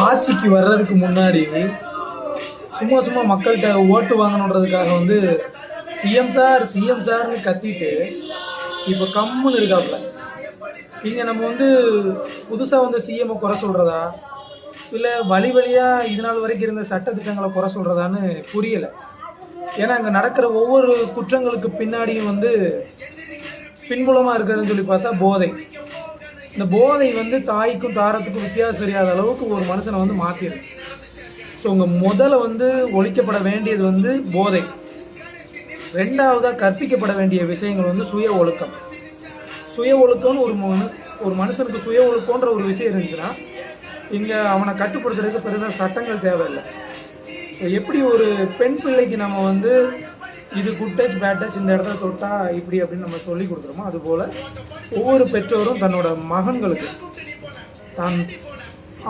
ஆட்சிக்கு வர்றதுக்கு முன்னாடி சும்மா சும்மா மக்கள்கிட்ட ஓட்டு வாங்கணுன்றதுக்காக வந்து சிஎம் சார் சிஎம் சார்னு கத்திட்டு இப்போ கம்முன்னு இருக்காப்புல. இங்கே நம்ம வந்து புதுசாக வந்து சிஎம்ஐ குறை சொல்கிறதா இல்லை வழி வழியாக இது நாள் வரைக்கும் இருந்த சட்டத்திட்டங்களை குறை சொல்கிறதான்னு புரியலை. ஏன்னா அங்கே நடக்கிற ஒவ்வொரு குற்றங்களுக்கு பின்னாடியும் வந்து பின்புலமாக இருக்கிறதுன்னு சொல்லி பார்த்தா போதை. இந்த போதை வந்து தாய்க்கும் தாரத்துக்கும் வித்தியாசம் தெரியாத அளவுக்கு ஒரு மனுஷனை வந்து மாற்றிடுது. ஸோ உங்க முதல்ல வந்து ஒழிக்கப்பட வேண்டியது வந்து போதை. ரெண்டாவதாக கற்பிக்கப்பட வேண்டிய விஷயங்கள் வந்து சுய ஒழுக்கம். சுய ஒழுக்கம்னு ஒரு மனுஷனுக்கு சுய ஒழுக்கன்ற ஒரு விஷயம் இருந்துச்சுன்னா இங்கே அவனை கட்டுப்படுத்துறதுக்கு பெருசாக சட்டங்கள் தேவையில்லை. ஸோ எப்படி ஒரு பெண் பிள்ளைக்கு நம்ம வந்து இது குட் டச் பேட் டச் இந்த இடத்துல தொட்டா இப்படி அப்படின்னு நம்ம சொல்லி கொடுக்குறோமோ அதுபோல் ஒவ்வொரு பெற்றோரும் தன்னோட மகன்களுக்கு தான்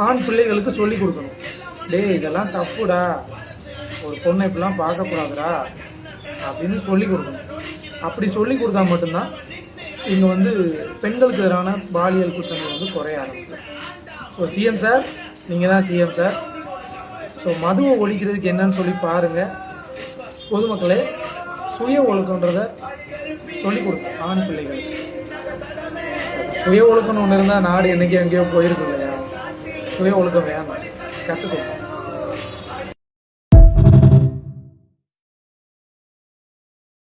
ஆண் பிள்ளைகளுக்கு சொல்லி கொடுக்கணும். இதெல்லாம் தப்புடா, ஒரு பொண்ணை இப்படிலாம் பார்க்கக்கூடாதுடா அப்படின்னு சொல்லி கொடுக்கணும். அப்படி சொல்லி கொடுத்தா மட்டும்தான் இங்கே வந்து பெண்களுக்கு எதிரான பாலியல் குற்றங்கள் வந்து குறைய ஆரம்பிக்கும். ஸோ சிஎம் சார், நீங்கள் தான் சிஎம் சார். ஸோ மதுவை ஒழிக்கிறதுக்கு என்னன்னு சொல்லி பாருங்கள். பொதுமக்களே, சுய ஒழுக்கன்றதை சொல்லிக் கொடுக்கும் ஆண் பிள்ளைகளுக்கு. சுய ஒழுக்கம்னு ஒன்று இருந்தால் நாடு என்றைக்கு எங்கேயோ போயிருக்கும் இல்லையா? சுய ஒழுக்கம் வேணும், கற்றுக்கணும்.